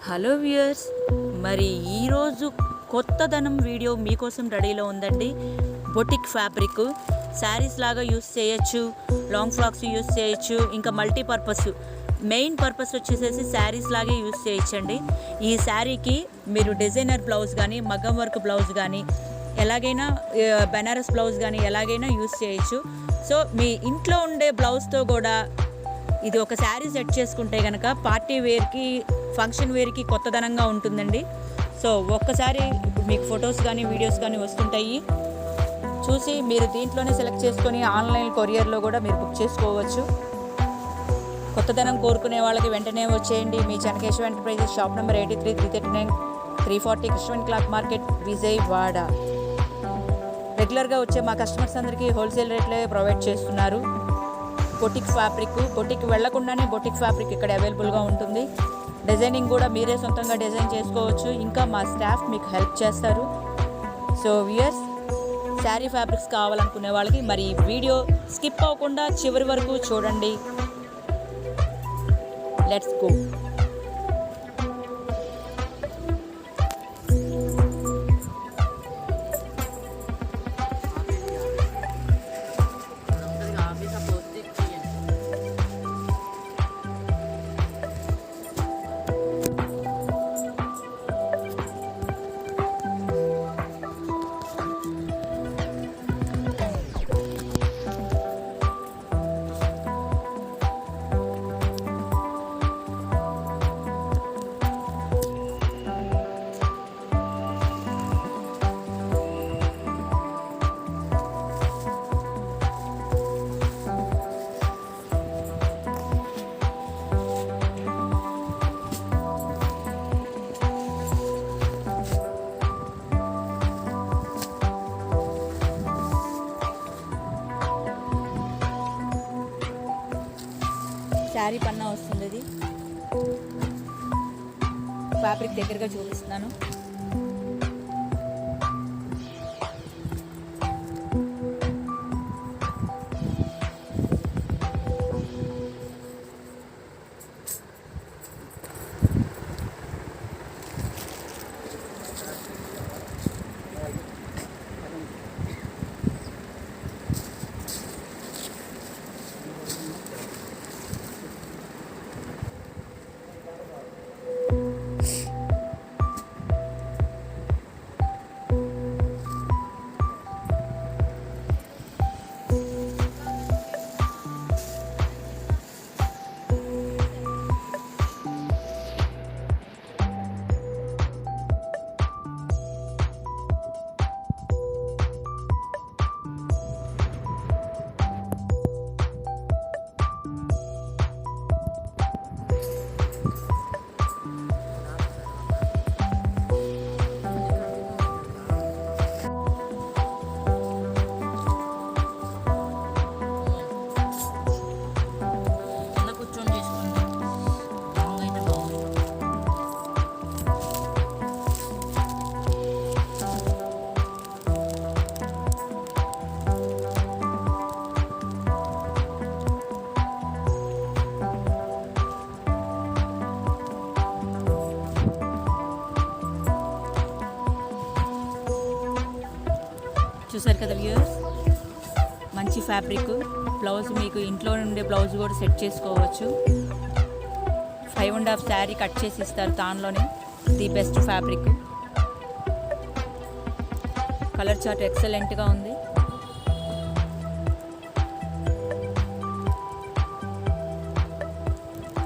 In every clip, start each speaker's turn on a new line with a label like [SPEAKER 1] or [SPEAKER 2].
[SPEAKER 1] Hello viewers, మరి ఈరోజు కొత్తదనం వీడియో మీకోసం రెడీలో ఉందండి. బొటిక్ ఫ్యాబ్రిక్ శారీస్ లాగా యూస్ చేయొచ్చు, లాంగ్ ఫ్రాక్స్ యూస్ చేయొచ్చు, ఇంకా మల్టీపర్పస్. మెయిన్ పర్పస్ వచ్చేసేసి శారీస్ లాగే యూస్ చేయొచ్చండి. ఈ శారీకి మీరు డిజైనర్ బ్లౌజ్ కానీ, మగ్గం వర్క్ బ్లౌజ్ కానీ, ఎలాగైనా బెనారస్ బ్లౌజ్ కానీ ఎలాగైనా యూస్ చేయొచ్చు. సో మీ ఇంట్లో ఉండే బ్లౌజ్తో కూడా ఇది ఒక శారీ సెట్ చేసుకుంటే కనుక పార్టీ వేర్కి, ఫంక్షన్ వేర్కి కొత్తదనంగా ఉంటుందండి. సో ఒక్కసారి ఇప్పుడు మీకు ఫొటోస్ కానీ వీడియోస్ కానీ వస్తుంటాయి, చూసి మీరు దీంట్లోనే సెలెక్ట్ చేసుకొని ఆన్లైన్ కొరియర్లో కూడా మీరు బుక్ చేసుకోవచ్చు. కొత్తదనం కోరుకునే వాళ్ళకి వెంటనే వచ్చేయండి. మీ Chennakesava enterprises, shop number 83, 339, 340 Krishnaveni cloth market, Vijayawada. రెగ్యులర్గా వచ్చే మా కస్టమర్స్ అందరికీ హోల్సేల్ రేట్లే ప్రొవైడ్ చేస్తున్నారు. బొటిక్ ఫ్యాబ్రిక్, బొటిక్ వెళ్లకుండానే బొటిక్ ఫ్యాబ్రిక్ ఇక్కడ అవైలబుల్గా ఉంటుంది. డిజైనింగ్ కూడా మీరే సొంతంగా డిజైన్ చేసుకోవచ్చు. ఇంకా మా స్టాఫ్ మీకు హెల్ప్ చేస్తారు. సో వ్యూయర్స్, శారీ ఫ్యాబ్రిక్స్ కావాలనుకునే వాళ్ళకి మరి వీడియో స్కిప్ అవ్వకుండా చివరి వరకు చూడండి. Let's go. శారీ పన్నా వస్తుంది. ఇది ఫ్యాబ్రిక్ దగ్గరగా చూపిస్తున్నాను. చూసారు కదా వ్యూయర్స్, మంచి ఫ్యాబ్రిక్. బ్లౌజ్ మీకు ఇంట్లో ఉండే బ్లౌజ్ కూడా సెట్ చేసుకోవచ్చు. 5.5 శారీ కట్ చేసి ఇస్తారు దానిలోనే. The best fabric. Colour chart ఎక్సలెంట్గా ఉంది.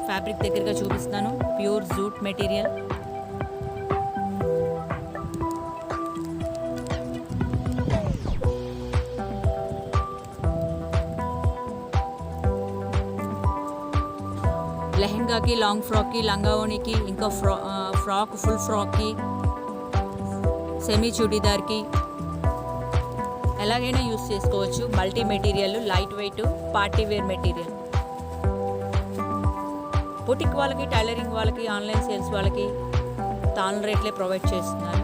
[SPEAKER 1] ఫ్యాబ్రిక్ దగ్గరగా చూపిస్తున్నాను. Pure jute material. లెహెంగాకి, లాంగ్ ఫ్రాక్కి, లంగావోణికి, ఇంకా ఫ్రాక్, ఫుల్ ఫ్రాక్కి, సెమీ చుడీదార్కి ఎలాగైనా యూస్ చేసుకోవచ్చు. Multi material, light weight, party wear material. Boutique వాళ్ళకి, టైలరింగ్ వాళ్ళకి, ఆన్లైన్ సేల్స్ వాళ్ళకి తాను రేట్లే ప్రొవైడ్ చేస్తున్నారు.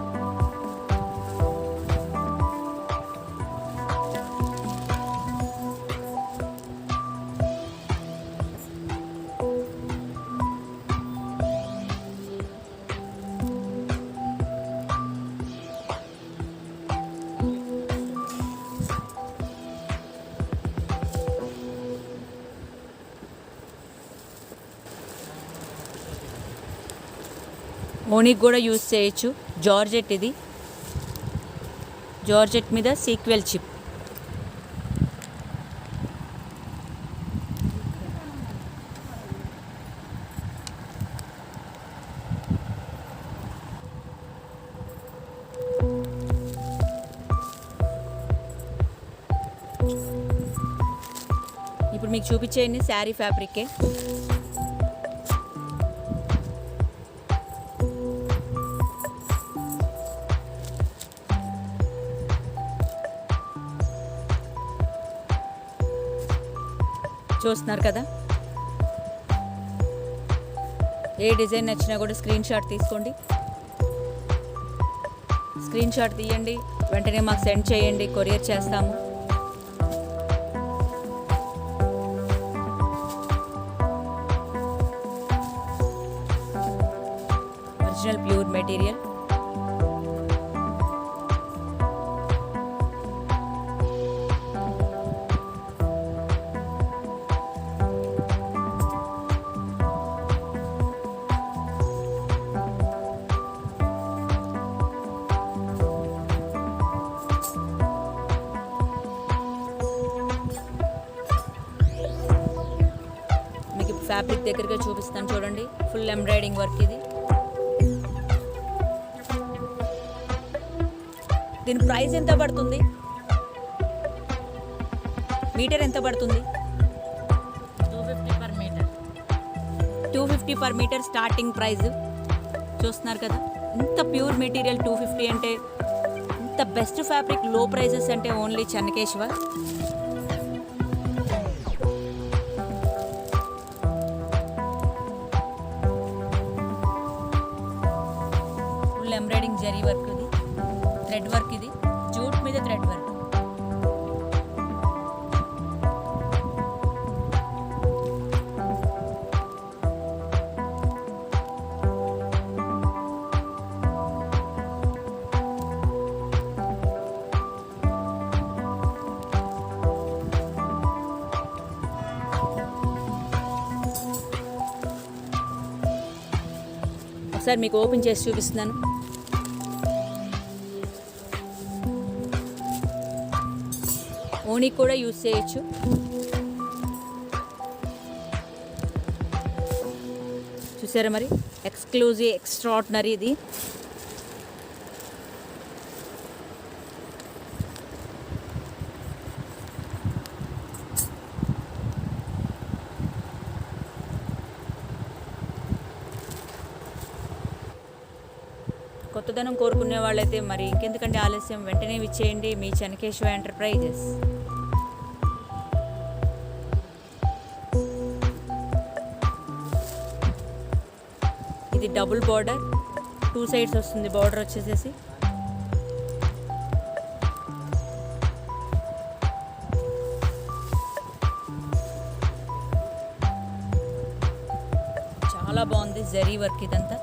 [SPEAKER 1] ఓనికి కూడా యూస్ చేయొచ్చు. జార్జెట్, ఇది జార్జెట్ మీద సీక్వెల్ చిప్. ఇప్పుడు మీకు చూపించేయండి శారీ ఫ్యాబ్రికే. చూస్తున్నారు కదా, ఏ డిజైన్ నచ్చినా కూడా స్క్రీన్ షాట్ తీసుకోండి. స్క్రీన్ షాట్ తీయండి, వెంటనే మాకు సెండ్ చేయండి, కొరియర్ చేస్తాము. Original pure material. ఫ్యాబ్రిక్ దగ్గరగా చూపిస్తాను చూడండి, ఫుల్ ఎంబ్రాయిడింగ్ వర్క్ ఇది. దీని ప్రైస్ ఎంత పడుతుంది? మీటర్ ఎంత పడుతుంది?
[SPEAKER 2] 250 per meter.
[SPEAKER 1] 250 per meter starting price. చూస్తున్నారు కదా, ఇంత ప్యూర్ మెటీరియల్ 250 అంటే, ఇంత బెస్ట్ ఫ్యాబ్రిక్ లో ప్రైజెస్ అంటే only Chennakesava. Embroidering zari work, ఇది థ్రెడ్ వర్క్, ఇది జూట్ మీద థ్రెడ్ వర్క్. ఒకసారి మీకు ఓపెన్ చేసి చూపిస్తున్నాను. ఓనికి కూడా యూస్ చేయొచ్చు. చూసారా మరి, ఎక్స్క్లూజివ్ ఎక్స్ట్రాడినరీ ఇది. కొత్తదనం కోరుకునే వాళ్ళైతే మరి ఇంకెందుకంటే ఆలస్యం, వెంటనే విచ్చేయండి మీ చెన్నకేశవ ఎంటర్ప్రైజెస్. ఇది డబుల్ బార్డర్, 2 సైడ్స్ వస్తుంది బార్డర్ వచ్చేసేసి. చాలా బాగుంది జరీ వర్క్, ఇదంతా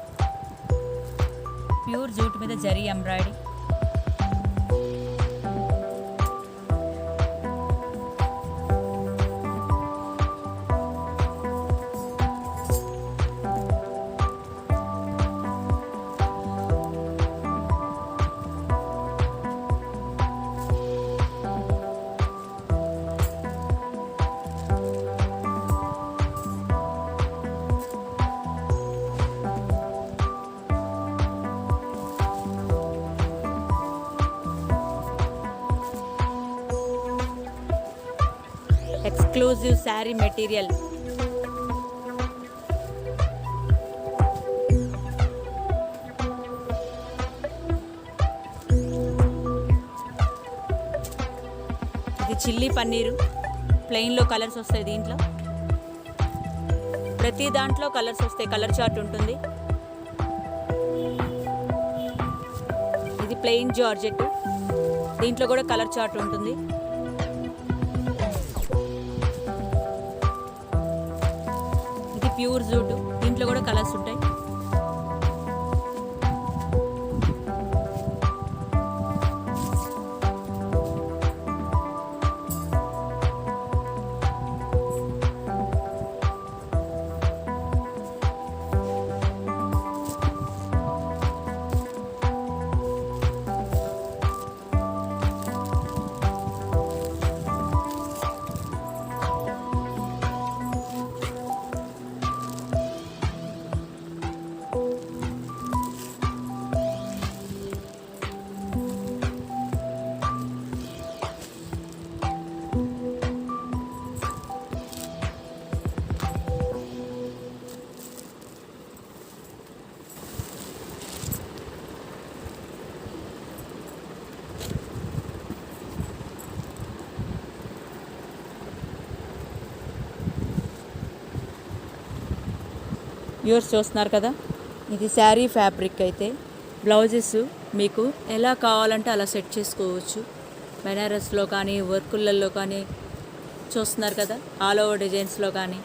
[SPEAKER 1] ప్యూర్ జూట్ మీద zari embroidering. Exclusive sari material. ఇది చిల్లీ పన్నీరు, ప్లెయిన్లో కలర్స్ వస్తాయి దీంట్లో. ప్రతి దాంట్లో కలర్స్ వస్తాయి, కలర్ చార్ట్ ఉంటుంది. ఇది ప్లెయిన్ జార్జెట్, దీంట్లో కూడా కలర్ చార్ట్ ఉంటుంది. ప్యూర్ జూట్, దీంట్లో కూడా కలర్స్ ఉంటాయి. వ్యూవర్స్ చూస్తున్నారు కదా, ఇది శారీ ఫ్యాబ్రిక్ అయితే బ్లౌజెస్ మీకు ఎలా కావాలంటే అలా సెట్ చేసుకోవచ్చు. బెనారస్లో కానీ వర్కులలో కానీ చూస్తున్నారు కదా, ఆల్ ఓవర్ డిజైన్స్లో కానీ